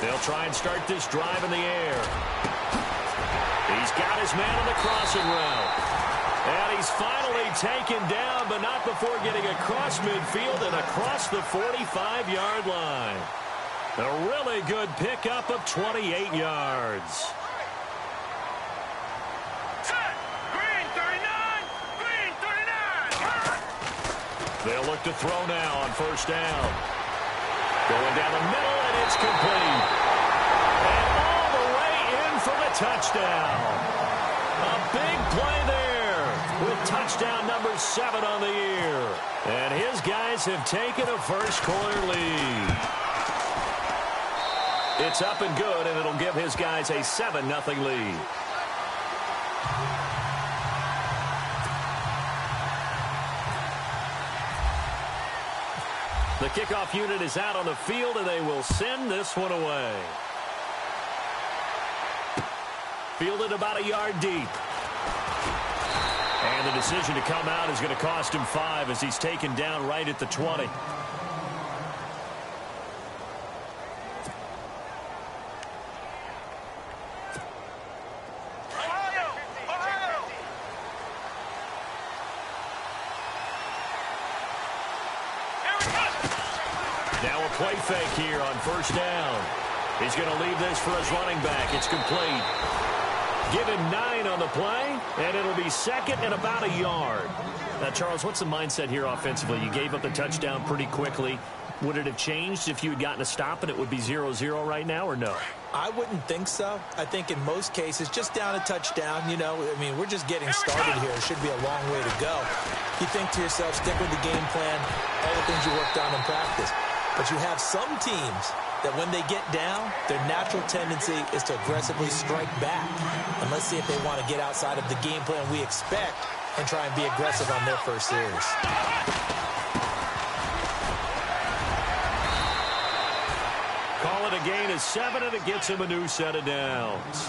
They'll try and start this drive in the air. He's got his man on the crossing route. And he's finally taken down, but not before getting across midfield and across the 45-yard line. A really good pickup of 28 yards. They'll look to throw now on first down. Going down the middle, and it's complete. And all the way in for the touchdown. A big play there with touchdown number 7 on the year. And his guys have taken a first-quarter lead. It's up and good, and it'll give his guys a 7-0 lead. The kickoff unit is out on the field, and they will send this one away. Fielded about a yard deep. And the decision to come out is going to cost him 5 as he's taken down right at the 20. Now a play fake here on first down. He's going to leave this for his running back. It's complete. Give him 9 on the play, and it'll be second and about a yard. Now, Charles, what's the mindset here offensively? You gave up the touchdown pretty quickly. Would it have changed if you had gotten a stop and it would be 0-0 right now, or no? I wouldn't think so. I think in most cases, just down a touchdown, you know, I mean, we're just getting started here. It should be a long way to go. You think to yourself, stick with the game plan, all the things you worked on in practice. But you have some teams that when they get down, their natural tendency is to aggressively strike back. And let's see if they want to get outside of the game plan we expect and try and be aggressive on their first series. Call it a gain of 7, and it gets him a new set of downs.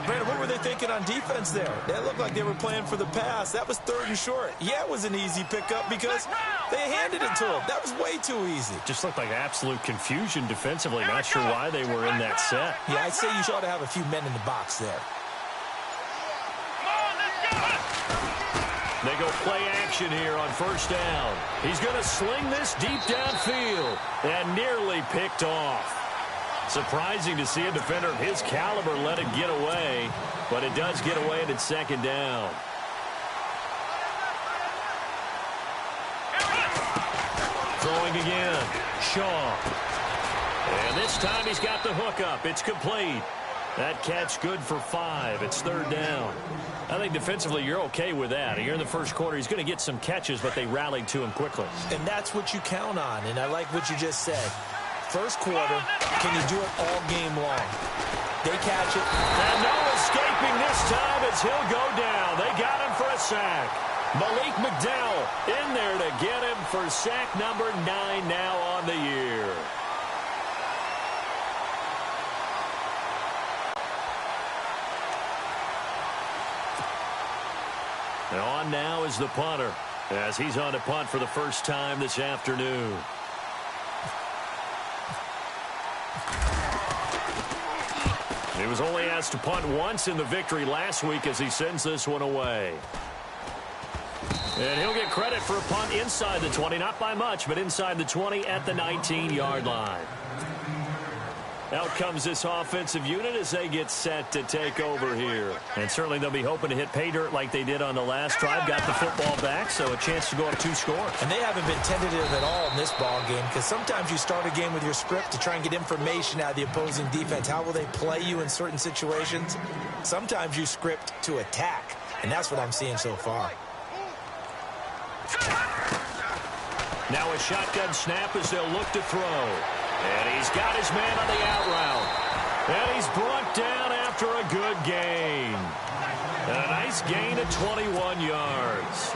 Brandon, what were they thinking on defense there? They looked like they were playing for the pass. That was 3rd and short. Yeah, it was an easy pickup because they handed it to him. That was way too easy. Just looked like absolute confusion defensively. Not sure why they were in that set. Yeah, I'd say you ought to have a few men in the box there. They go play action here on first down. He's going to sling this deep downfield and nearly picked off. Surprising to see a defender of his caliber let it get away, but it does get away and it's second down. Throwing again, Shaw. And this time he's got the hook up. It's complete. That catch good for 5. It's 3rd down. I think defensively you're okay with that. Here in the first quarter, he's going to get some catches, but they rallied to him quickly. And that's what you count on, and I like what you just said. First quarter, can you do it all game long? They catch it. And no escaping this time as he'll go down. They got him for a sack. Malik McDowell in there to get him for sack number 9 now on the year. And on now is the punter as he's on to punt for the first time this afternoon. He was only asked to punt once in the victory last week as he sends this one away. And he'll get credit for a punt inside the 20, not by much, but inside the 20 at the 19-yard line. Out comes this offensive unit as they get set to take over here. And certainly they'll be hoping to hit pay dirt like they did on the last drive. Got the football back, so a chance to go up 2 scores. And they haven't been tentative at all in this ball game because sometimes you start a game with your script to try and get information out of the opposing defense. How will they play you in certain situations? Sometimes you script to attack, and that's what I'm seeing so far. Now a shotgun snap as they'll look to throw. And he's got his man on the out route. And he's brought down after a good gain. And a nice gain of 21 yards.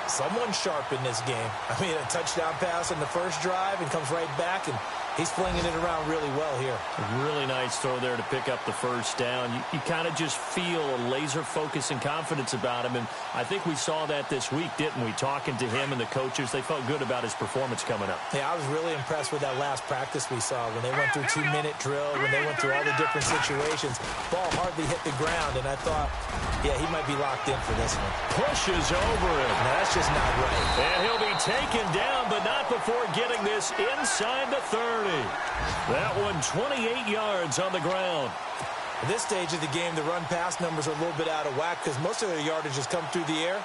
Someone sharp in this game. I mean, a touchdown pass on the first drive and comes right back and He's flinging it around really well here. A really nice throw there to pick up the first down. You kind of just feel a laser focus and confidence about him, and I think we saw that this week, didn't we? Talking to him and the coaches, they felt good about his performance coming up. Yeah, I was really impressed with that last practice we saw when they went through 2-minute drill, when they went through all the different situations. Ball hardly hit the ground, and I thought, yeah, he might be locked in for this one. Pushes over him. No, that's just not right. And he'll be taken down, but not before getting this inside the 30. That one 28 yards on the ground. At this stage of the game, the run-pass numbers are a little bit out of whack because most of their yardage has come through the air.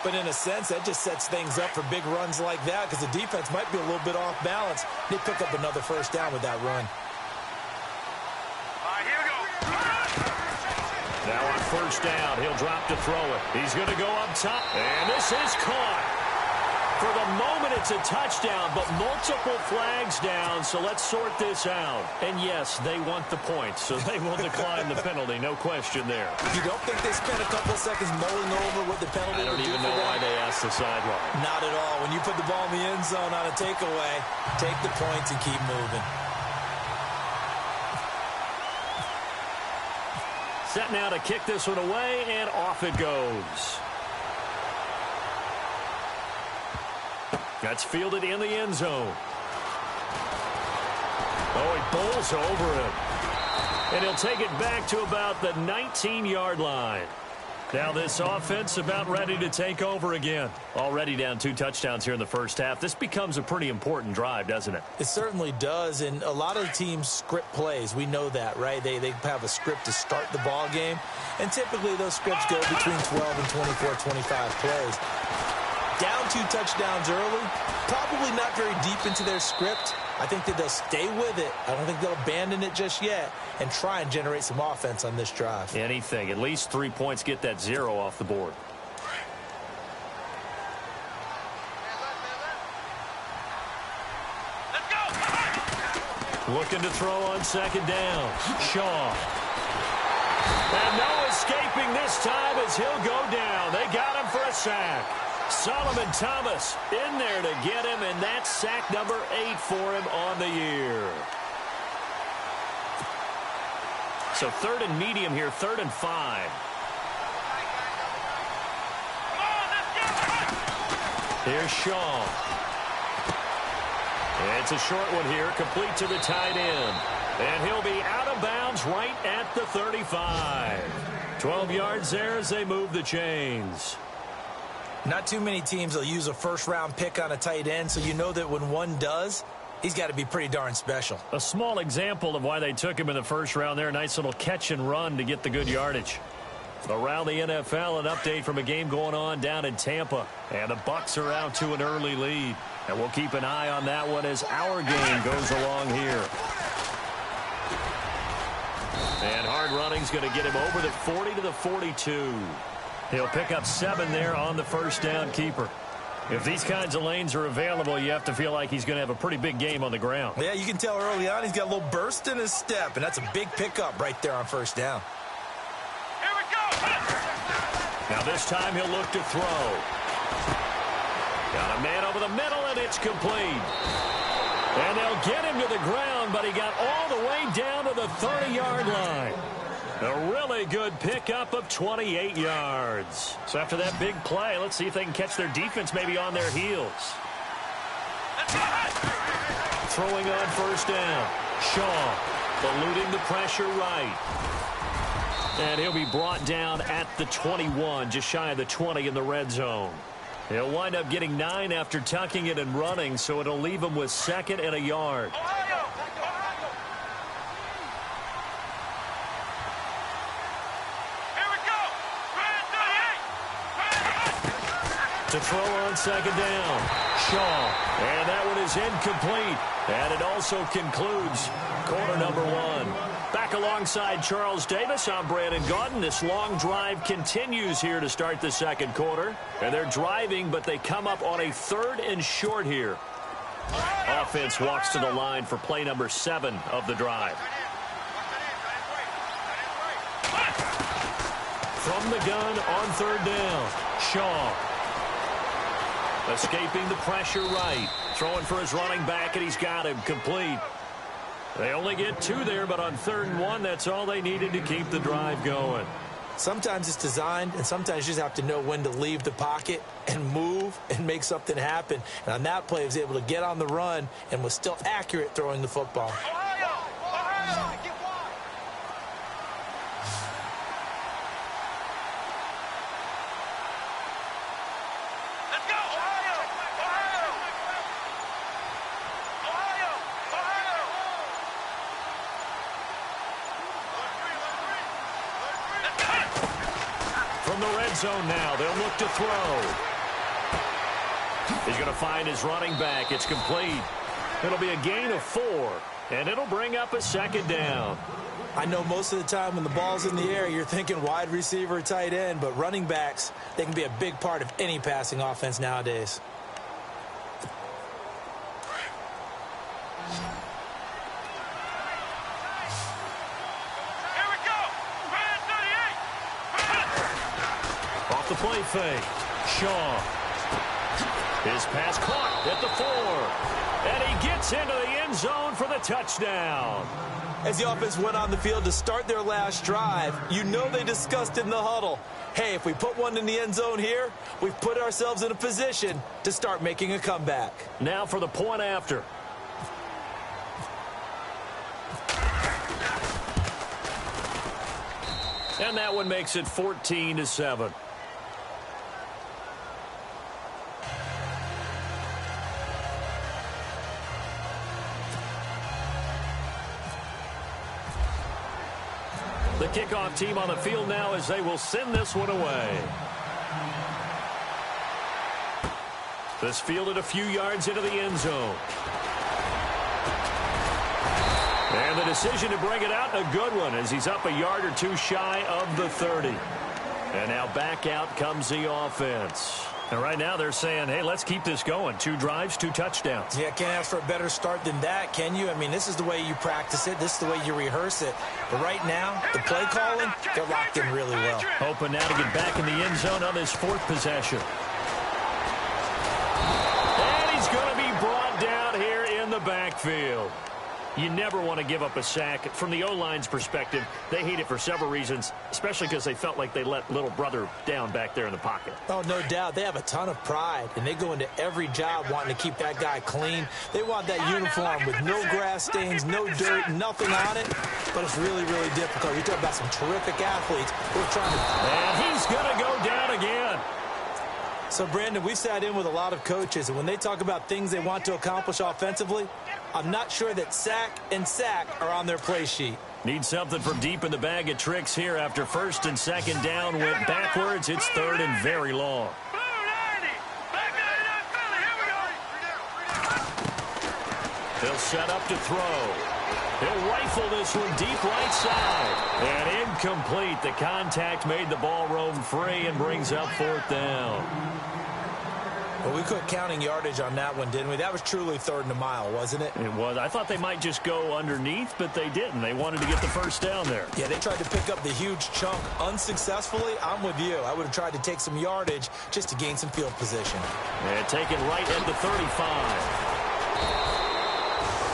But in a sense, that just sets things up for big runs like that because the defense might be a little bit off balance. They pick up another first down with that run. Here we go. Now on first down, he'll drop to throw it. He's going to go up top, and this is caught. For the moment, it's a touchdown, but multiple flags down, so let's sort this out. And yes, they want the points, so they will decline the penalty, no question there. You don't think they spent a couple of seconds mulling over what the penalty would do for them? I don't even know why they asked the sideline. Not at all. When you put the ball in the end zone on a takeaway, take the points and keep moving. Set now to kick this one away, and off it goes. That's fielded in the end zone. Oh, he bowls over him. And he'll take it back to about the 19-yard line. Now this offense about ready to take over again. Already down 2 touchdowns here in the first half. This becomes a pretty important drive, doesn't it? It certainly does, and a lot of teams script plays. We know that, right? They have a script to start the ball game, and typically those scripts go between 12 and 24, 25 plays. Down 2 touchdowns early, probably not very deep into their script. I think that they'll stay with it. I don't think they'll abandon it just yet and try and generate some offense on this drive. Anything. At least 3 points, get that 0 off the board. Let's go. Looking to throw on second down. Shaw. And no escaping this time as he'll go down. They got him for a sack. Solomon Thomas in there to get him, and that's sack number 8 for him on the year. So 3rd and medium here, 3rd and 5. Here's Shaw. It's a short one here, complete to the tight end. And he'll be out of bounds right at the 35. 12 yards there as they move the chains. Not too many teams will use a first-round pick on a tight end, so you know that when one does, he's got to be pretty darn special. A small example of why they took him in the first round there. Nice little catch and run to get the good yardage. Around the NFL, an update from a game going on down in Tampa. And the Bucs are out to an early lead. And we'll keep an eye on that one as our game goes along here. And hard running's going to get him over the 40 to the 42. He'll pick up 7 there on the first down keeper. If these kinds of lanes are available, you have to feel like he's going to have a pretty big game on the ground. Yeah, you can tell early on he's got a little burst in his step, and that's a big pickup right there on first down. Here we go. Now this time he'll look to throw. Got a man over the middle, and it's complete. And they'll get him to the ground, but he got all the way down to the 30-yard line. A really good pickup of 28 yards. So after that big play, let's see if they can catch their defense maybe on their heels. Throwing on first down. Shaw eluding the pressure right. And he'll be brought down at the 21, just shy of the 20 in the red zone. He'll wind up getting 9 after tucking it and running, so it'll leave him with 2nd and a yard. To throw on second down. Shaw. And that one is incomplete. And it also concludes quarter number 1. Back alongside Charles Davis, I'm Brandon Gaudin. This long drive continues here to start the second quarter. And they're driving, but they come up on a 3rd and short here. Offense walks to the line for play number 7 of the drive. From the gun on 3rd down. Shaw. Escaping the pressure right. Throwing for his running back, and he's got him complete. They only get 2 there, but on 3rd and 1, that's all they needed to keep the drive going. Sometimes it's designed, and sometimes you just have to know when to leave the pocket and move and make something happen. And on that play, he was able to get on the run and was still accurate throwing the football. From the red zone now, they'll look to throw. He's going to find his running back. It's complete. It'll be a gain of 4, and it'll bring up a 2nd down. I know most of the time when the ball's in the air, you're thinking wide receiver, tight end, but running backs, they can be a big part of any passing offense nowadays. The play fake. Shaw. His pass caught at the 4. And he gets into the end zone for the touchdown. As the offense went on the field to start their last drive, you know they discussed in the huddle, hey, if we put one in the end zone here, we've put ourselves in a position to start making a comeback. Now for the point after. And that one makes it 14-7. The kickoff team on the field now as they will send this one away. This fielded a few yards into the end zone. And the decision to bring it out, a good one, as he's up a yard or 2 shy of the 30. And now back out comes the offense. And right now they're saying, hey, let's keep this going. 2 drives, 2 touchdowns. Yeah, can't ask for a better start than that, can you? I mean, this is the way you practice it. This is the way you rehearse it. But right now, the play calling, they're locked in really well. Hoping now to get back in the end zone on this 4th possession. And he's going to be brought down here in the backfield. You never want to give up a sack. From the O-line's perspective, they hate it for several reasons, especially because they felt like they let little brother down back there in the pocket. Oh, no doubt. They have a ton of pride, and they go into every job wanting to keep that guy clean. They want that uniform with no grass stains, no dirt, nothing on it, but it's really, really difficult. You're talking about some terrific athletes who are trying to... And he's going to go down again. So, Brandon, we've sat in with a lot of coaches, and when they talk about things they want to accomplish offensively, I'm not sure that sack and sack are on their play sheet. Need something from deep in the bag of tricks here after 1st and 2nd down went backwards. It's 3rd and very long. He'll set up to throw. He'll rifle this one deep right side. And incomplete. The contact made the ball roam free and brings up 4th down. Well, we quit counting yardage on that one, didn't we? That was truly 3rd and a mile, wasn't it? It was. I thought they might just go underneath, but they didn't. They wanted to get the 1st down there. Yeah, they tried to pick up the huge chunk unsuccessfully. I'm with you. I would have tried to take some yardage just to gain some field position. And taken right at the 35.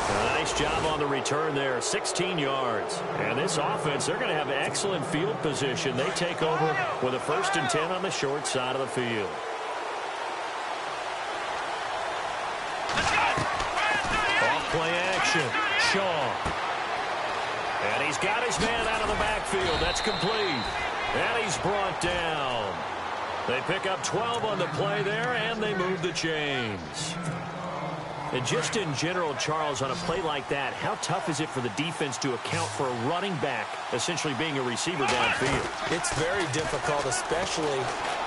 A nice job on the return there, 16 yards. And this offense, they're going to have excellent field position. They take over with a 1st and 10 on the short side of the field. Play action. Shaw. And he's got his man out of the backfield. That's complete. And he's brought down. They pick up 12 on the play there, and they move the chains. And just in general, Charles, on a play like that, how tough is it for the defense to account for a running back essentially being a receiver downfield? It's very difficult, especially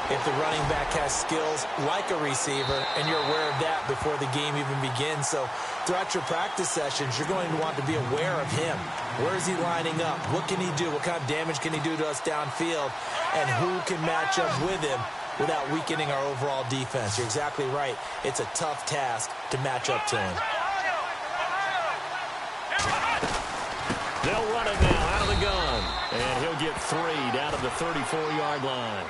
if the running back has skills like a receiver, and you're aware of that before the game even begins. So throughout your practice sessions, you're going to want to be aware of him. Where is he lining up? What can he do? What kind of damage can he do to us downfield? And who can match up with him without weakening our overall defense? You're exactly right. It's a tough task to match up to him. They'll run it now out of the gun. And he'll get 3 down to the 34-yard line.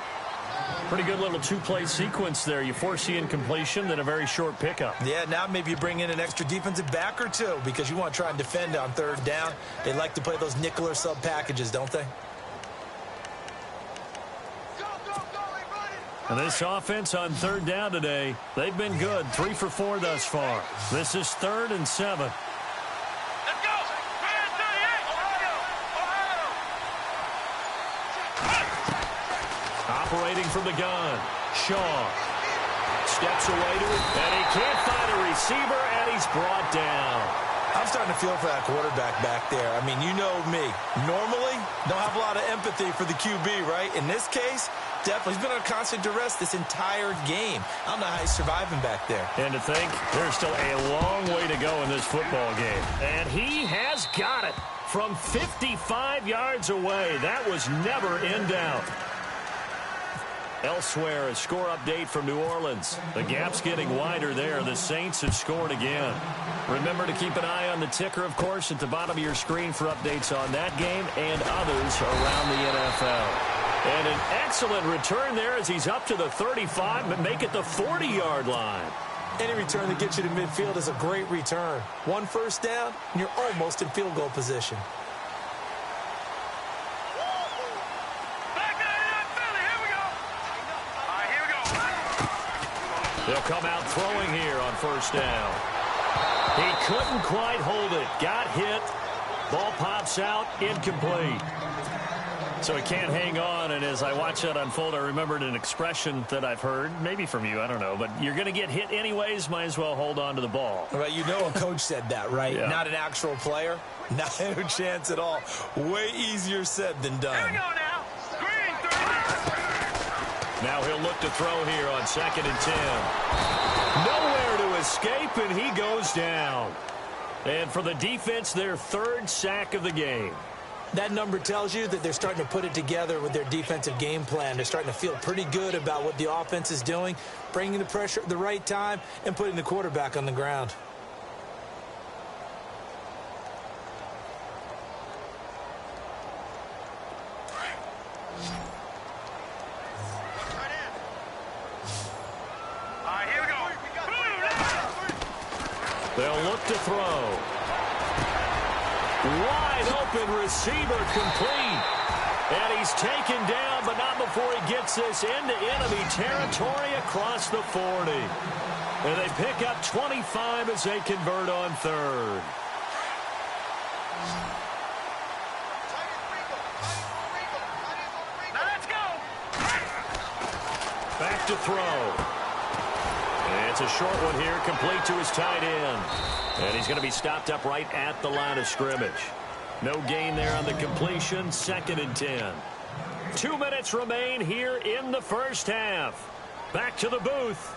Pretty good little two-play sequence there. You force the incompletion, then a very short pickup. Yeah, now maybe you bring in an extra defensive back or two because you want to try and defend on third down. They like to play those nickel or sub packages, don't they? And this offense on third down today, they've been good. 3 for 4 thus far. This is 3rd and 7. Let's go. 38. Operating from the gun. Shaw steps away to it, and he can't find a receiver, and he's brought down. I'm starting to feel for that quarterback back there. I mean, you know me. Normally, don't have a lot of empathy for the QB, right? In this case, definitely. He's been on constant duress this entire game. I don't know how he's surviving back there. And to think, there's still a long way to go in this football game. And he has got it from 55 yards away. That was never in doubt. Elsewhere, a score update from New Orleans. The gap's getting wider there. The Saints have scored again. Remember to keep an eye on the ticker, of course, at the bottom of your screen for updates on that game and others around the NFL. And an excellent return there as he's up to the 35, but make it the 40-yard line. Any return that gets you to midfield is a great return. 1 first down, and you're almost in field goal position. They'll come out throwing here on first down. He couldn't quite hold it. Got hit. Ball pops out. Incomplete. So he can't hang on, and as I watch that unfold, I remembered an expression that I've heard, maybe from you, I don't know, but you're going to get hit anyways, might as well hold on to the ball. Right, you know a coach said that, right? Yeah. Not an actual player. Not a chance at all. Way easier said than done. Here we go now. Green, 30. Now he'll look to throw here on 2nd and 10. Nowhere to escape, and he goes down. And for the defense, their 3rd sack of the game. That number tells you that they're starting to put it together with their defensive game plan. They're starting to feel pretty good about what the offense is doing, bringing the pressure at the right time, and putting the quarterback on the ground. All right, here we go. They'll look to throw. Wide open receiver complete. And he's taken down, but not before he gets this into enemy territory across the 40. And they pick up 25 as they convert on 3rd. Now let's go. Back to throw. And it's a short one here, complete to his tight end. And he's going to be stopped up right at the line of scrimmage. No gain there on the completion, 2nd and 10. 2 minutes remain here in the first half. Back to the booth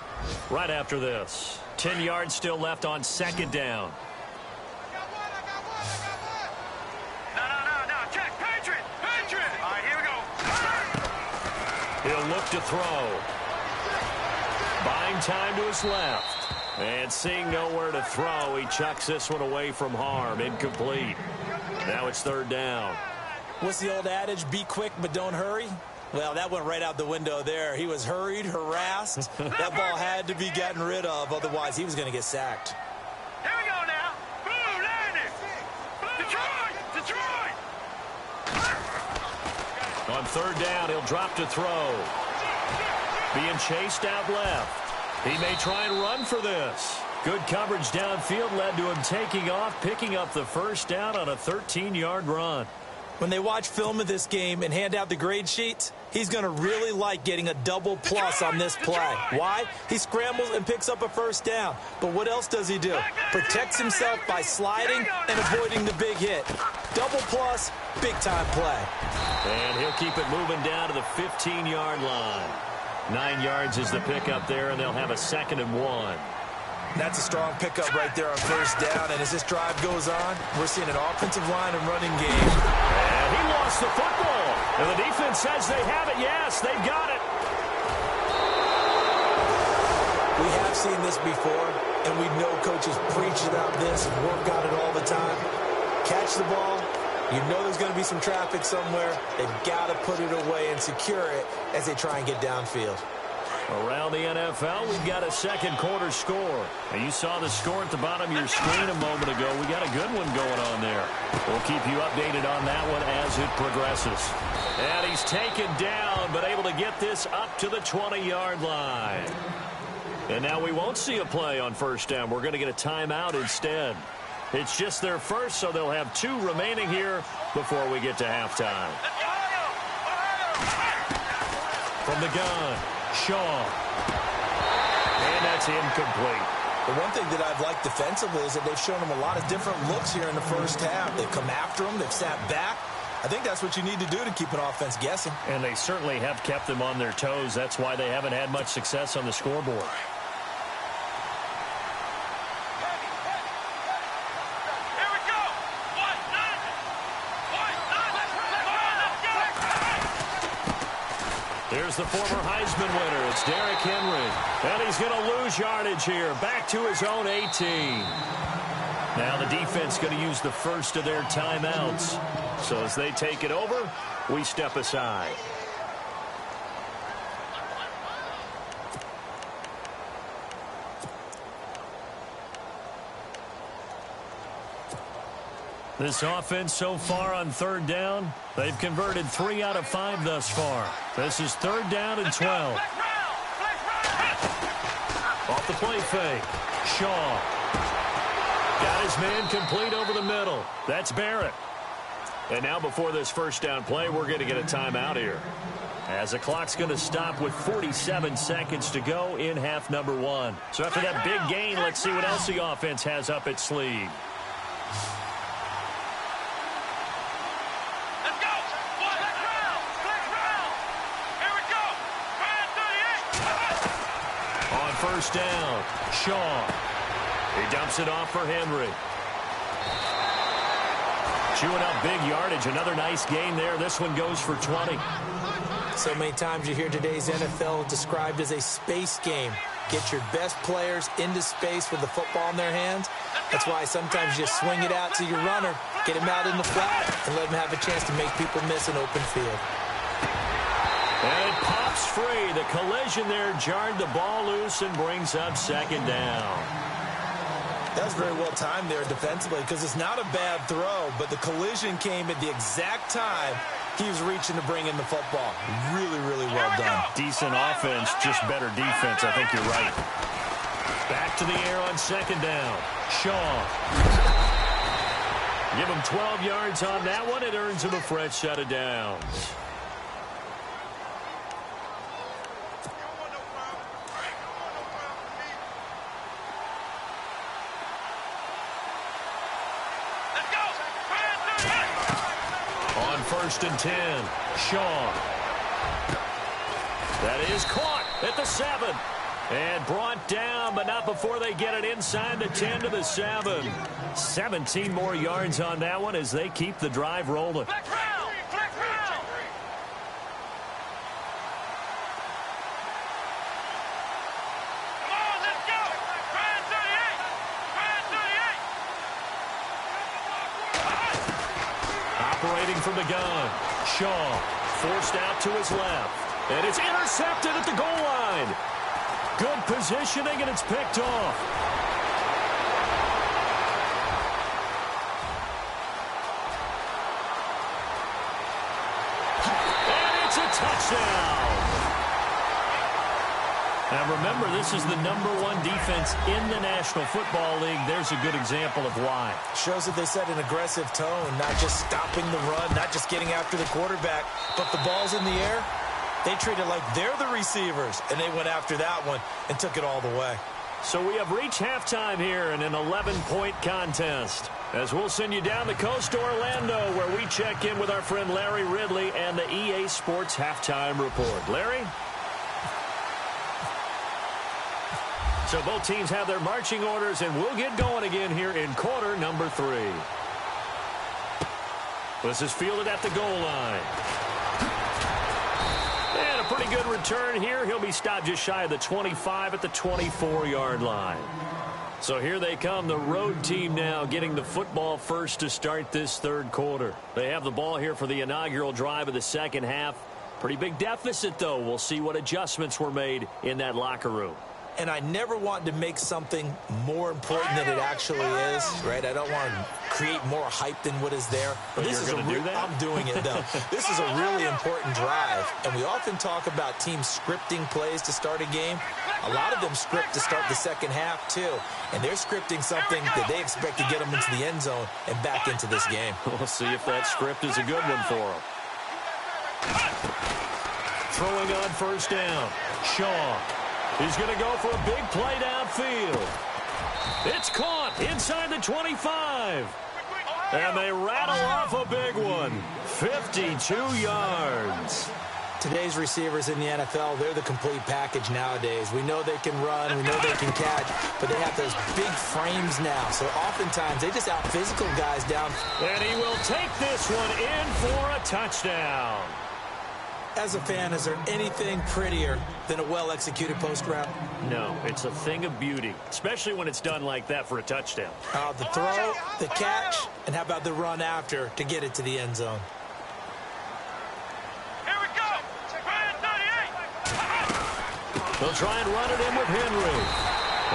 right after this. 10 yards still left on 2nd down. No. Check. Patriot. All right, here we go. He'll look to throw. Buying time to his left. And seeing nowhere to throw, he chucks this one away from harm. Incomplete. Now it's 3rd down. What's the old adage? Be quick, but don't hurry. Well, that went right out the window there. He was hurried, harassed. That ball had to be gotten rid of. Otherwise, he was going to get sacked. Here we go now. Boom, landed. Detroit. On 3rd down, he'll drop to throw. Being chased out left. He may try and run for this. Good coverage downfield led to him taking off, picking up the first down on a 13-yard run. When they watch film of this game and hand out the grade sheets, he's going to really like getting a double plus on this play. Why? He scrambles and picks up a first down. But what else does he do? Protects himself by sliding and avoiding the big hit. Double plus, big-time play. And he'll keep it moving down to the 15-yard line. 9 yards is the pickup there, and they'll have a 2nd and 1. That's a strong pickup right there on first down. And as this drive goes on, we're seeing an offensive line and running game. And he lost the football. And the defense says they have it. Yes, they've got it. We have seen this before, and we know coaches preach about this and work on it all the time. Catch the ball, You know there's going to be some traffic somewhere. They've got to put it away and secure it as they try and get downfield. Around the NFL, we've got a second quarter score. And you saw the score at the bottom of your screen a moment ago. We got a good one going on there. We'll keep you updated on that one as it progresses. And he's taken down, but able to get this up to the 20-yard line. And now we won't see a play on first down. We're going to get a timeout instead. It's just their first, so they'll have 2 remaining here before we get to halftime. From the gun, Shaw. And that's incomplete. The one thing that I've liked defensively is that they've shown them a lot of different looks here in the first half. They've come after them. They've sat back. I think that's what you need to do to keep an offense guessing. And they certainly have kept them on their toes. That's why they haven't had much success on the scoreboard. Here's the former Heisman winner. It's Derrick Henry. And he's going to lose yardage here. Back to his own 18. Now the defense going to use the first of their timeouts. So as they take it over, we step aside. This offense so far on third down, they've converted 3 out of 5 thus far. This is third down and 12. Off the play fake. Shaw. Got his man complete over the middle. That's Barrett. And now before this first down play, we're going to get a timeout here. As the clock's going to stop with 47 seconds to go in half number 1. So after that big gain, let's see what else the offense has up its sleeve. First down, Shaw. He dumps it off for Henry. Chewing up big yardage. Another nice gain there. This one goes for 20. So many times you hear today's NFL described as a space game. Get your best players into space with the football in their hands. That's why sometimes you just swing it out to your runner, get him out in the flat, and let him have a chance to make people miss an open field. And it pops free. The collision there jarred the ball loose and brings up second down. That was very well timed there defensively because it's not a bad throw, but the collision came at the exact time he was reaching to bring in the football. Really, really well done. Decent offense, just better defense. I think you're right. Back to the air on second down. Shaw. Give him 12 yards on that one. It earns him a fresh set of downs. First and 10. Shaw. That is caught at the 7. And brought down, but not before they get it inside the 10 to the 7. 17 more yards on that one as they keep the drive rolling. From the gun. Shaw forced out to his left. And it's intercepted at the goal line. Good positioning, and it's picked off. And it's a touchdown. Now remember, this is the #1 defense in the National Football League. There's a good example of why. Shows that they set an aggressive tone, not just stopping the run, not just getting after the quarterback, but the ball's in the air. They treat it like they're the receivers, and they went after that one and took it all the way. So we have reached halftime here in an 11-point contest. As we'll send you down the coast to Orlando, where we check in with our friend Larry Ridley and the EA Sports Halftime Report. Larry? So both teams have their marching orders, and we'll get going again here in quarter number 3. This is fielded at the goal line. And a pretty good return here. He'll be stopped just shy of the 25 at the 24-yard line. So here they come, the road team now getting the football first to start this third quarter. They have the ball here for the inaugural drive of the second half. Pretty big deficit, though. We'll see what adjustments were made in that locker room. And I never want to make something more important than it actually is, right? I don't want to create more hype than what is there. But this you're is going to do that? I'm doing it, though. This is a really important drive. And we often talk about teams scripting plays to start a game. A lot of them script to start the second half, too. And they're scripting something that they expect to get them into the end zone and back into this game. We'll see if that script is a good one for them. Throwing on first down. Shaw. He's going to go for a big play downfield. It's caught inside the 25. And they rattle off a big one. 52 yards. Today's receivers in the NFL, they're the complete package nowadays. We know they can run, we know they can catch, but they have those big frames now. So oftentimes they just out-physical guys down. And he will take this one in for a touchdown. As a fan, is there anything prettier than a well-executed post route? No, it's a thing of beauty, especially when it's done like that for a touchdown. The throw, the catch, and how about the run after to get it to the end zone? Here we go. Ryan 38. They'll try and run it in with Henry.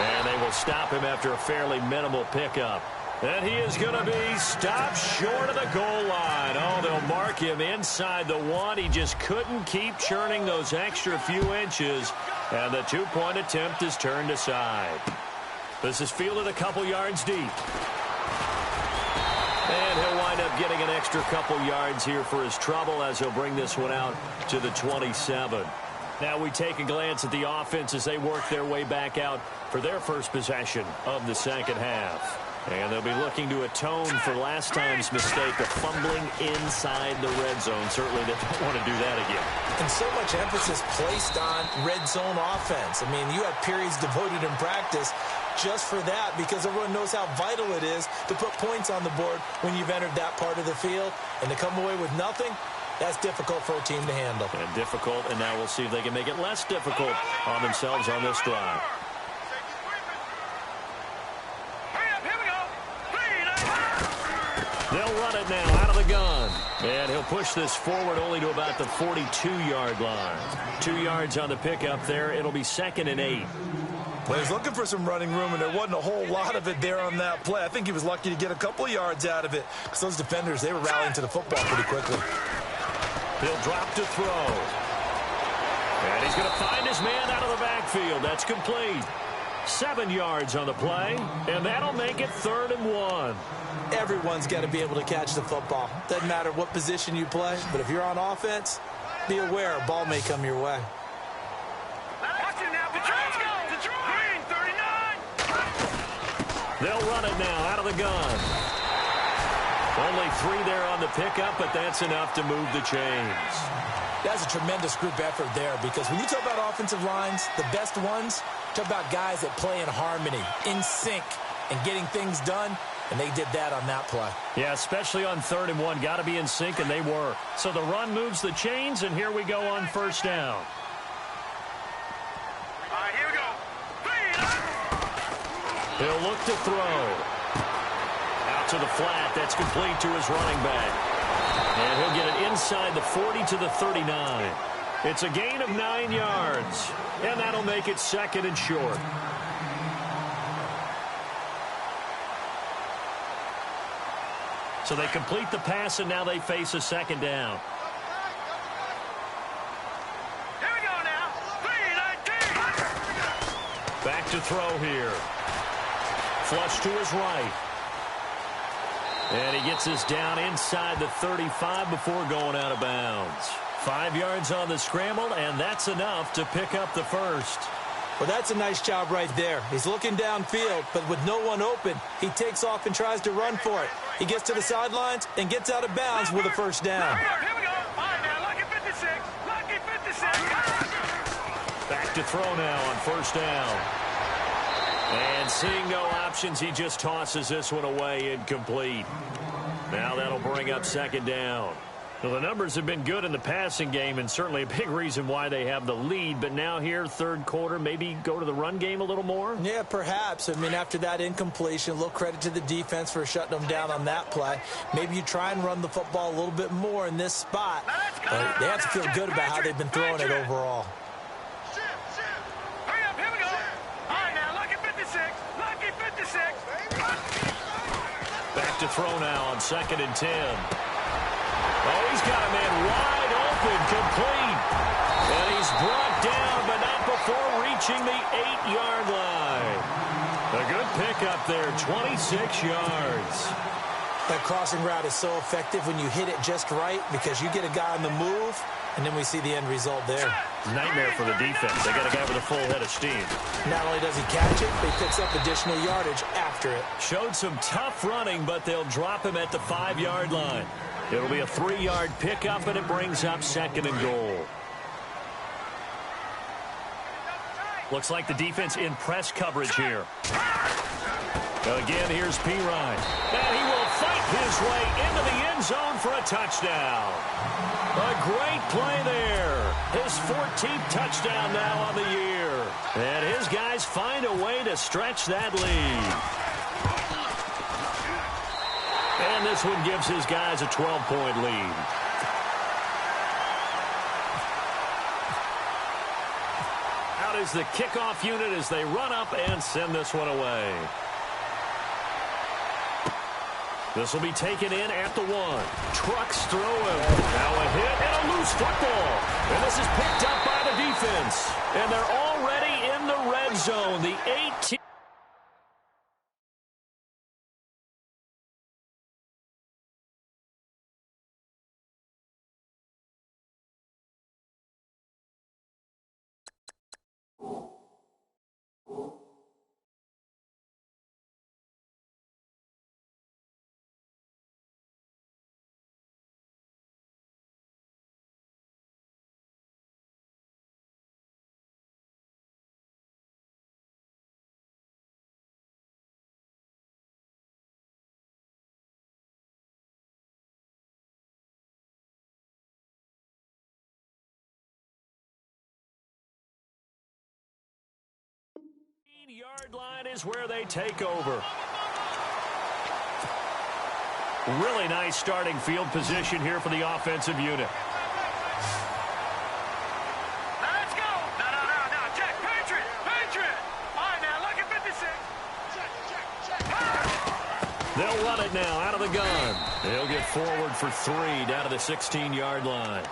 And they will stop him after a fairly minimal pickup. And he is going to be stopped short of the goal line. Oh, they'll mark him inside the one. He just couldn't keep churning those extra few inches. And the two-point attempt is turned aside. This is fielded a couple yards deep. And he'll wind up getting an extra couple yards here for his trouble as he'll bring this one out to the 27. Now we take a glance at the offense as they work their way back out for their first possession of the second half. And they'll be looking to atone for last time's mistake of fumbling inside the red zone. Certainly they don't want to do that again. And so much emphasis placed on red zone offense. I mean, you have periods devoted in practice just for that because everyone knows how vital it is to put points on the board when you've entered that part of the field. And to come away with nothing, that's difficult for a team to handle. And difficult, and now we'll see if they can make it less difficult on themselves on this drive. They'll run it now out of the gun. And he'll push this forward only to about the 42-yard line. 2 yards on the pickup there. It'll be 2nd and 8. Well, he's looking for some running room, and there wasn't a whole lot of it there on that play. I think he was lucky to get a couple of yards out of it because those defenders, they were rallying to the football pretty quickly. He'll drop to throw. And he's going to find his man out of the backfield. That's complete. 7 yards on the play, and that'll make it 3rd and 1. Everyone's got to be able to catch the football. Doesn't matter what position you play, but if you're on offense, be aware a ball may come your way. Watch it now. Green 39. They'll run it now out of the gun. Only 3 there on the pickup, but that's enough to move the chains. That's a tremendous group effort there because when you talk about offensive lines, the best ones, talk about guys that play in harmony, in sync, and getting things done, and they did that on that play. Yeah, especially on 3rd and 1. Got to be in sync, and they were. So the run moves the chains, and here we go on first down. All right, here we go. He'll look to throw. Out to the flat. That's complete to his running back. And he'll get it inside the 40 to the 39. It's a gain of 9 yards. And that'll make it 2nd and short. So they complete the pass, and now they face a 2nd down. Here we go now. 3-19. Back to throw here. Flush to his right. And he gets this down inside the 35 before going out of bounds. 5 yards on the scramble, and that's enough to pick up the first. Well, that's a nice job right there. He's looking downfield, but with no one open, he takes off and tries to run for it. He gets to the sidelines and gets out of bounds with a first down. Here we go. All right, now, lucky 56. Lucky 56. Back to throw now on first down. And seeing no options, he just tosses this one away incomplete. Now that'll bring up 2nd down. Well, the numbers have been good in the passing game and certainly a big reason why they have the lead. But now here, third quarter, maybe go to the run game a little more? Yeah, perhaps. I mean, after that incompletion, a little credit to the defense for shutting them down on that play. Maybe you try and run the football a little bit more in this spot. But they have to feel good about how they've been throwing it overall. Hurry up, here we go. All right, now, lucky 56. Lucky 56. Back to throw now on 2nd and 10. Oh, he's got a man wide open, complete. And he's brought down, but not before reaching the 8-yard line. A good pickup there, 26 yards. That crossing route is so effective when you hit it just right because you get a guy on the move, and then we see the end result there. Nightmare for the defense. They got a guy with a full head of steam. Not only does he catch it, but he picks up additional yardage after it. Showed some tough running, but they'll drop him at the 5-yard line. It'll be a 3-yard pickup, and it brings up 2nd and goal. Looks like the defense in press coverage here. Again, here's Pirine. And he will fight his way into the end zone for a touchdown. A great play there. His 14th touchdown now on the year. And his guys find a way to stretch that lead. And this one gives his guys a 12-point lead. Out is the kickoff unit as they run up and send this one away. This will be taken in at the 1. Trucks through him. Now a hit and a loose football. And this is picked up by the defense. And they're already in the red zone. The 18. Yard line is where they take over. Really nice starting field position here for the offensive unit. Now let's go. No. Check. Patriot. All right, now, look at 56. They'll run it now out of the gun. They'll get forward for 3 down to the 16-yard line.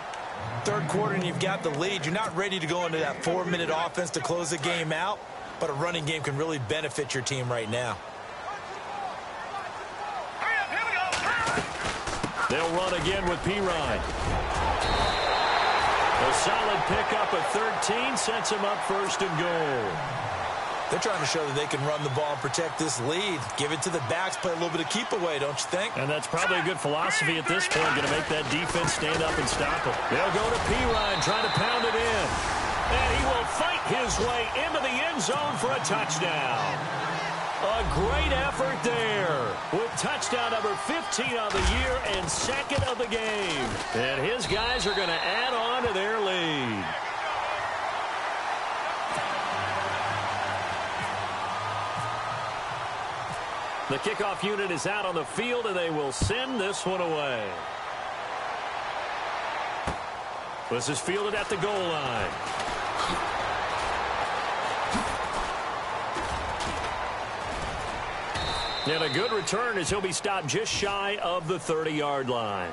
Third quarter and you've got the lead. You're not ready to go into that 4-minute offense to close the game out. But a running game can really benefit your team right now. Hurry up, here we go. They'll run again with Pirine. A solid pickup at 13 sets him up 1st and goal. They're trying to show that they can run the ball and protect this lead. Give it to the backs, play a little bit of keep away, don't you think? And that's probably a good philosophy at this point, going to make that defense stand up and stop it. They'll go to Pirine, trying to pound it in. And he will fight his way into the end zone for a touchdown. A great effort there with touchdown number 15 on the year and 2nd of the game. And his guys are going to add on to their lead. The kickoff unit is out on the field, and they will send this one away. This is fielded at the goal line. And a good return as he'll be stopped just shy of the 30-yard line.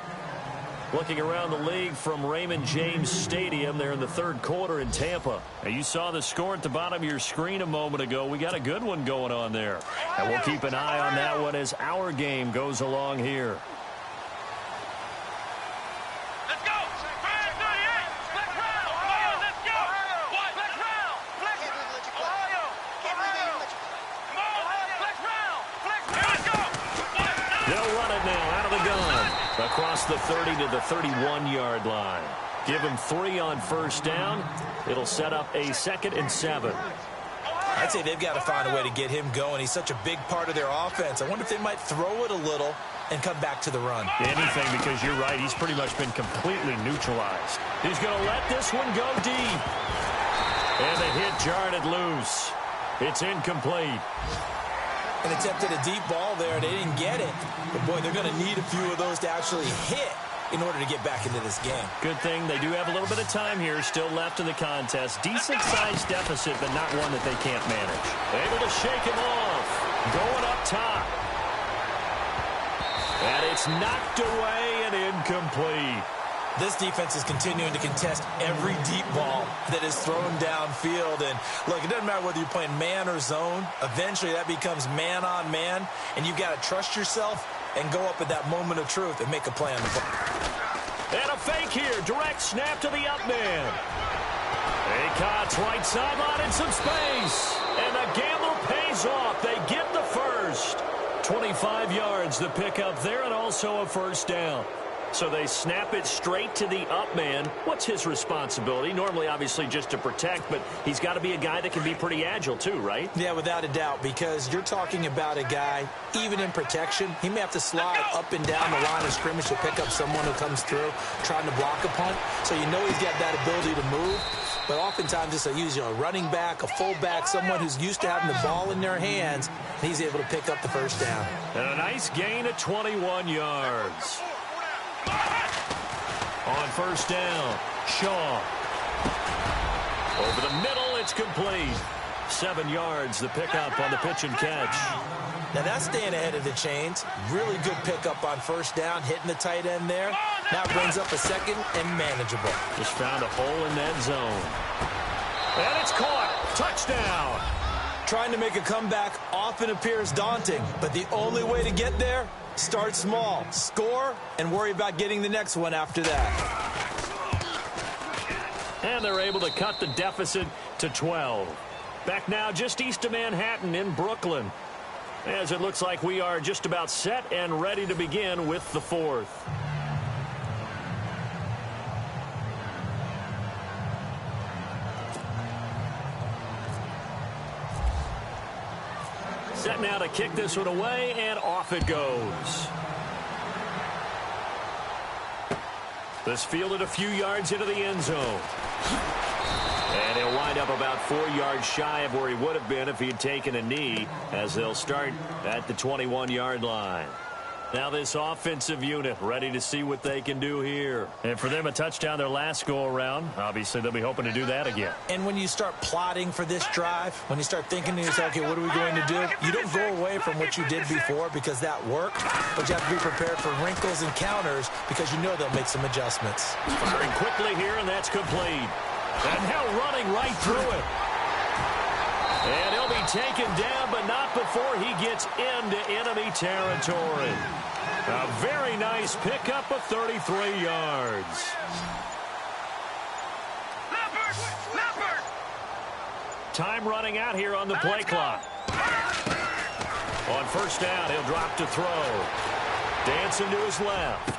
Looking around the league from Raymond James Stadium there in the third quarter in Tampa. Now, you saw the score at the bottom of your screen a moment ago. We got a good one going on there. And we'll keep an eye on that one as our game goes along here. Let's go. 538. Let's round. Let's go. Let's round. Ohio. Come on. Let's round. Let's go. They'll run it now out of the gun. Across the 30 to the 31-yard line. Give him 3 on 1st down. It'll set up a 2nd and 7. I'd say they've got to find a way to get him going. He's such a big part of their offense. I wonder if they might throw it a little and come back to the run. Anything, because you're right. He's pretty much been completely neutralized. He's going to let this one go deep. And the hit jarred it loose. It's incomplete. And attempted a deep ball there. They didn't get it. But, boy, they're going to need a few of those to actually hit in order to get back into this game. Good thing they do have a little bit of time here still left in the contest. Decent-sized deficit, but not one that they can't manage. Able to shake him off. Going up top. And it's knocked away and incomplete. This defense is continuing to contest every deep ball that is thrown downfield. And, look, it doesn't matter whether you're playing man or zone. Eventually, that becomes man-on-man, and you've got to trust yourself and go up at that moment of truth and make a play on the ball. And a fake here. Direct snap to the up man. Acott's right sideline in some space. And the gamble pays off. They get the first. 25 yards the pickup there, and also a first down. So they snap it straight to the up man. What's his responsibility? Normally, obviously, just to protect, but he's got to be a guy that can be pretty agile too, right? Yeah, without a doubt, because you're talking about a guy, even in protection, he may have to slide up and down the line of scrimmage to pick up someone who comes through trying to block a punt. So you know he's got that ability to move. But oftentimes, it's a running back, a fullback, someone who's used to having the ball in their hands, and he's able to pick up the first down. And a nice gain of 21 yards. On first down, Shaw. Over the middle, it's complete. 7 yards, the pickup on the pitch and catch. Now that's staying ahead of the chains. Really good pickup on first down, hitting the tight end there. Now brings up a second and manageable. Just found a hole in that zone. And it's caught. Touchdown. Trying to make a comeback often appears daunting, but the only way to get there, start small, score, and worry about getting the next one after that. And they're able to cut the deficit to 12. Back now just east of Manhattan in Brooklyn, as it looks like we are just about set and ready to begin with the fourth. Set now to kick this one away, and off it goes. This fielded a few yards into the end zone. And he'll wind up about 4 yards shy of where he would have been if he had taken a knee, as they'll start at the 21-yard line. Now this offensive unit ready to see what they can do here. And for them, a touchdown their last go-around. Obviously, they'll be hoping to do that again. And when you start plotting for this drive, when you start thinking to yourself, okay, what are we going to do? You don't go away from what you did before because that worked, but you have to be prepared for wrinkles and counters because you know they'll make some adjustments. Firing quickly here, and that's complete. And now running right through it. And he'll be taken down, but not before he gets into enemy territory. A very nice pickup of 33 yards. Time running out here on the play clock. On first down, he'll drop to throw. Dancing to his left.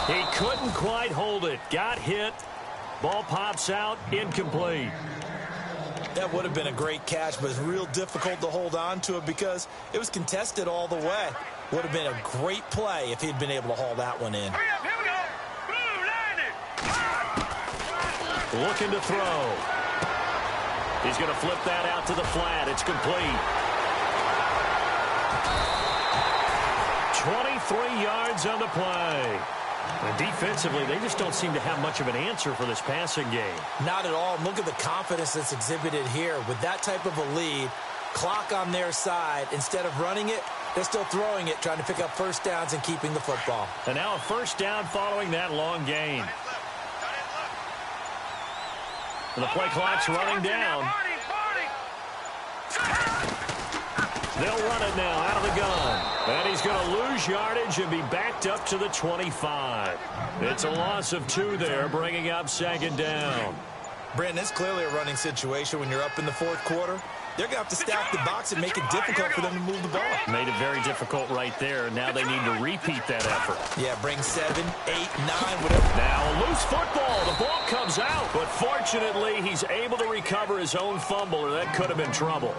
He couldn't quite hold it. Got hit. Ball pops out, incomplete. That would have been a great catch, but it's real difficult to hold on to it because it was contested all the way. Would have been a great play if he'd been able to haul that one in. Looking to throw. He's going to flip that out to the flat. It's complete. 23 yards on the play. And defensively, they just don't seem to have much of an answer for this passing game. Not at all. Look at the confidence that's exhibited here. With that type of a lead, clock on their side, instead of running it, they're still throwing it, trying to pick up first downs and keeping the football. And now a first down following that long gain. And the play clock's running down. They'll run it now out of the gun. And he's going to lose yardage and be backed up to the 25. It's a loss of 2 there, bringing up second down. Brandon, it's clearly a running situation when you're up in the fourth quarter. They're going to have to stack the box and make it difficult for them to move the ball. Made it very difficult right there. Now they need to repeat that effort. Yeah, bring 7, 8, 9, whatever. Now a loose football. The ball comes out. But fortunately, he's able to recover his own fumble, or that could have been trouble.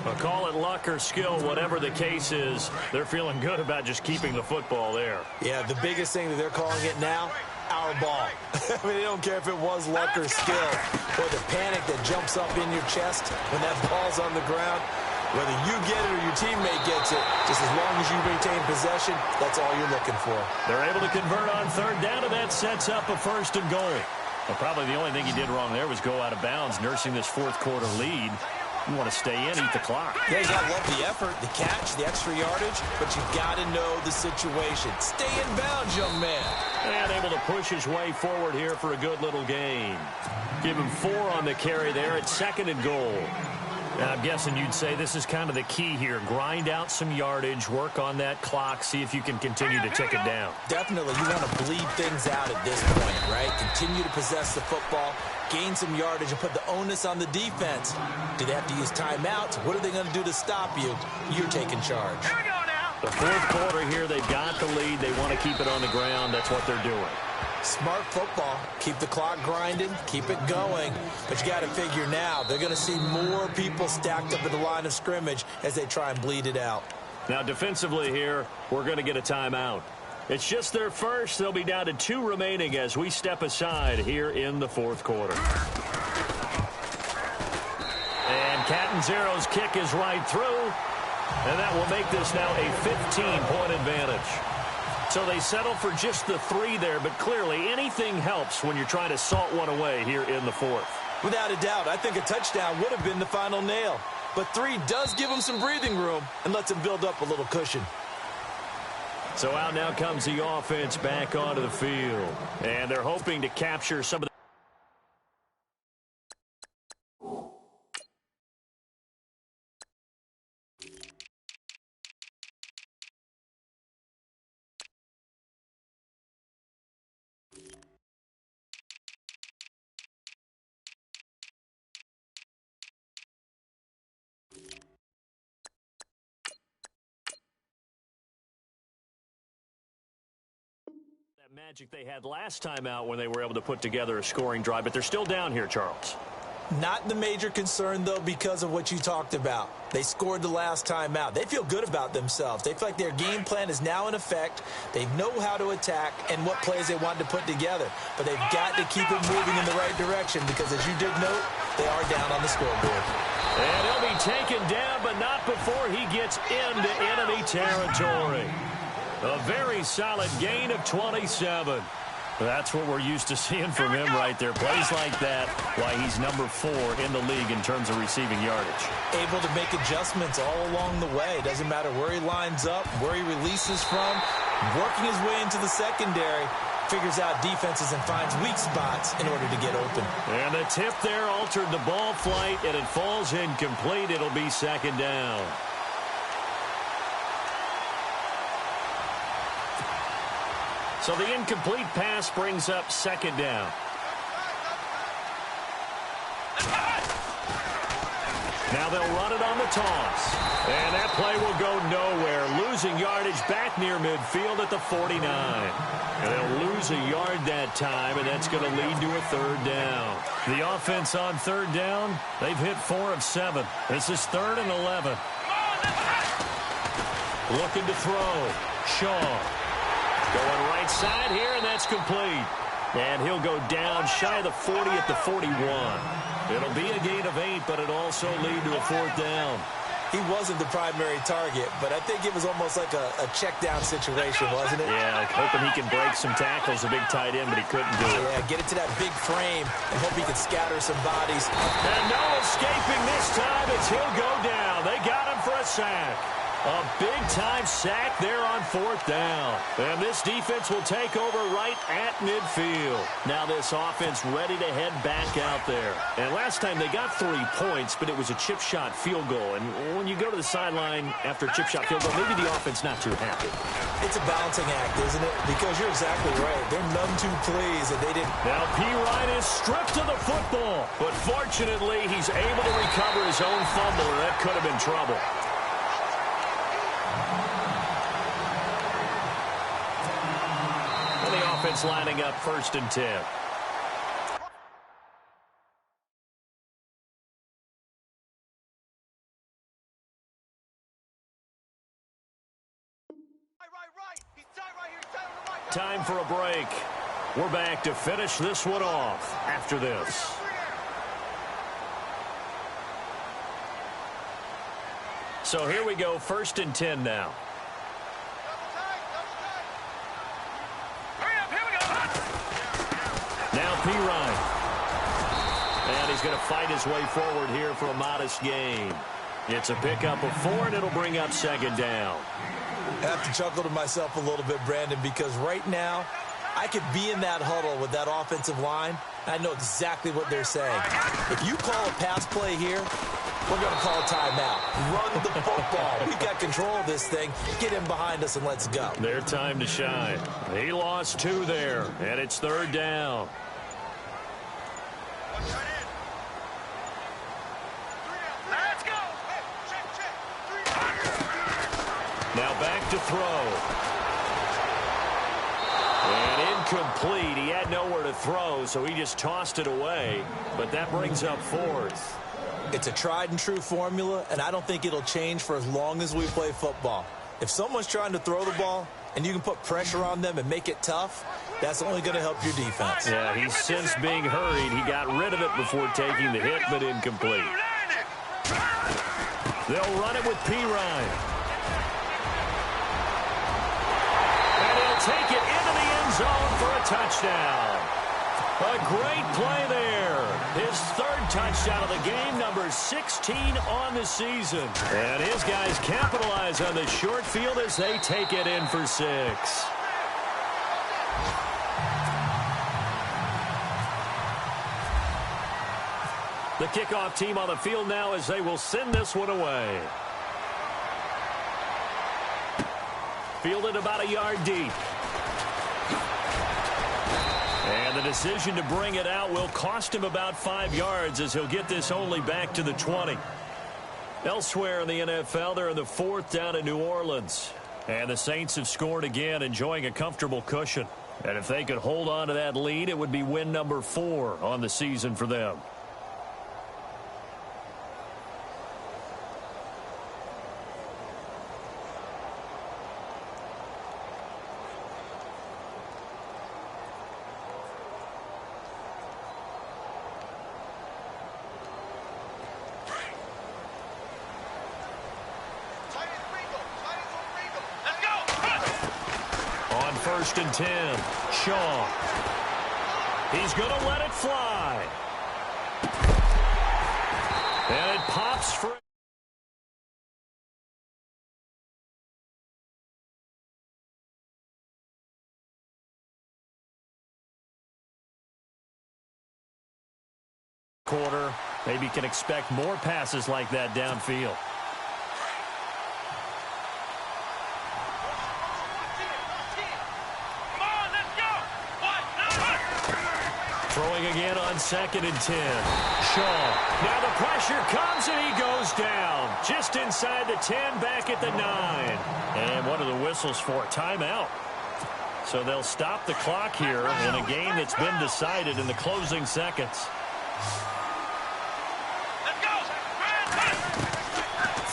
Well, call it luck or skill, whatever the case is, they're feeling good about just keeping the football there. Yeah, the biggest thing that they're calling it now, our ball. I mean, they don't care if it was luck or skill or the panic that jumps up in your chest when that ball's on the ground. Whether you get it or your teammate gets it, just as long as you retain possession, that's all you're looking for. They're able to convert on third down, and that sets up a 1st and goal. Well, probably the only thing he did wrong there was go out of bounds, nursing this fourth-quarter lead. You want to stay in, eat the clock. Yeah, you got to love the effort, the catch, the extra yardage, but you got to know the situation. Stay in bounds, young man. And able to push his way forward here for a good little gain. Give him 4 on the carry there at 2nd and goal. Now, I'm guessing you'd say this is kind of the key here. Grind out some yardage, work on that clock, see if you can continue to tick it down. Definitely, you want to bleed things out at this point, right? Continue to possess the football, gain some yardage, and put the onus on the defense. Do they have to use timeouts? What are they going to do to stop you? You're taking charge. Here we go now. The fourth quarter here, they've got the lead. They want to keep it on the ground. That's what they're doing. Smart football. Keep the clock grinding. Keep it going. But you got to figure now, they're going to see more people stacked up at the line of scrimmage as they try and bleed it out. Now, defensively here, we're going to get a timeout. It's just their first. They'll be down to 2 remaining as we step aside here in the fourth quarter. And Catanzaro's kick is right through. And that will make this now a 15-point advantage. So they settle for just the 3 there, but clearly anything helps when you're trying to salt one away here in the fourth. Without a doubt, I think a touchdown would have been the final nail. But 3 does give them some breathing room and lets them build up a little cushion. So out now comes the offense back onto the field. And they're hoping to capture some of the... magic they had last time out when they were able to put together a scoring drive, but they're still down here, Charles. Not the major concern, though, because of what you talked about. They scored the last time out. They feel good about themselves. They feel like their game plan is now in effect. They know how to attack and what plays they want to put together. But they've got to keep it moving in the right direction because, as you did note, they are down on the scoreboard. And he'll be taken down, but not before he gets into enemy territory. A very solid gain of 27. That's what we're used to seeing from him right there. Plays like that, why he's number 4 in the league in terms of receiving yardage. Able to make adjustments all along the way. Doesn't matter where he lines up, where he releases from. Working his way into the secondary. Figures out defenses and finds weak spots in order to get open. And the tip there altered the ball flight, and it falls incomplete. It'll be 2nd down. So the incomplete pass brings up 2nd down. Now they'll run it on the toss. And that play will go nowhere. Losing yardage back near midfield at the 49. And they'll lose a yard that time, and that's going to lead to a 3rd down. The offense on 3rd down, they've hit 4 of 7. This is 3rd and 11. Looking to throw. Shaw. Going right side here, and that's complete. And he'll go down shy of the 40 at the 41. It'll be a gain of 8, but it'll also lead to a 4th down. He wasn't the primary target, but I think it was almost like a check-down situation, wasn't it? Yeah, hoping he can break some tackles, a big tight end, but he couldn't do it. Yeah, get it to that big frame and hope he can scatter some bodies. And no escaping this time as he'll go down. They got him for a sack. A big-time sack there on 4th down. And this defense will take over right at midfield. Now this offense ready to head back out there. And last time they got 3 points, but it was a chip shot field goal. And when you go to the sideline after a chip shot field goal, maybe the offense not too happy. It's a balancing act, isn't it? Because you're exactly right. They're none too pleased that they didn't. Now P. Ryan is stripped of the football. But fortunately, he's able to recover his own fumble, and that could have been trouble. Offense lining up 1st and 10. time for a break. We're back to finish this one off after this. So here we go, 1st and 10 now. Now P. Ryan. And he's going to fight his way forward here for a modest gain. It's a pickup of 4, and it'll bring up 2nd down. I have to chuckle to myself a little bit, Brandon, because right now I could be in that huddle with that offensive line. I know exactly what they're saying. If you call a pass play here, we're going to call a timeout. Run the football. We've got control of this thing. Get him behind us and let's go. Their time to shine. He lost 2 there, and it's 3rd down. Let's go. Now back to throw. And incomplete. He had nowhere to throw, so he just tossed it away. But that brings up 4th. It's a tried-and-true formula, and I don't think it'll change for as long as we play football. If someone's trying to throw the ball and you can put pressure on them and make it tough, that's only going to help your defense. Yeah, he's since being hurried. He got rid of it before taking the hit, but incomplete. They'll run it with P. Ryan. And he'll take it into the end zone for a touchdown. A great play there. His 3rd touchdown of the game, number 16 on the season. And his guys capitalize on the short field as they take it in for 6. The kickoff team on the field now as they will send this one away. Fielded about a yard deep. And the decision to bring it out will cost him about 5 yards as he'll get this only back to the 20. Elsewhere in the NFL, they're in the 4th down in New Orleans. And the Saints have scored again, enjoying a comfortable cushion. And if they could hold on to that lead, it would be win number 4 on the season for them. On 1st and 10, Shaw. He's going to let it fly. And it pops free. Quarter, maybe can expect more passes like that downfield. Throwing again on 2nd and 10. Shaw. Now the pressure comes and he goes down. Just inside the 10, back at the 9. And what are the whistles for? Timeout. So they'll stop the clock here in a game that's been decided in the closing seconds.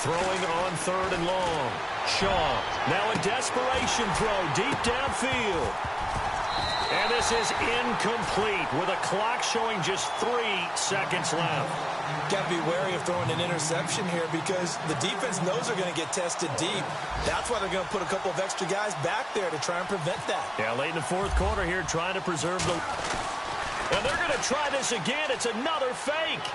Throwing on 3rd and long. Shaw. Now a desperation throw deep downfield. And this is incomplete with a clock showing just 3 seconds left. Got to be wary of throwing an interception here because the defense knows they're going to get tested deep. That's why they're going to put a couple of extra guys back there to try and prevent that. Yeah, late in the 4th quarter here trying to preserve the... And they're going to try this again. It's another fake.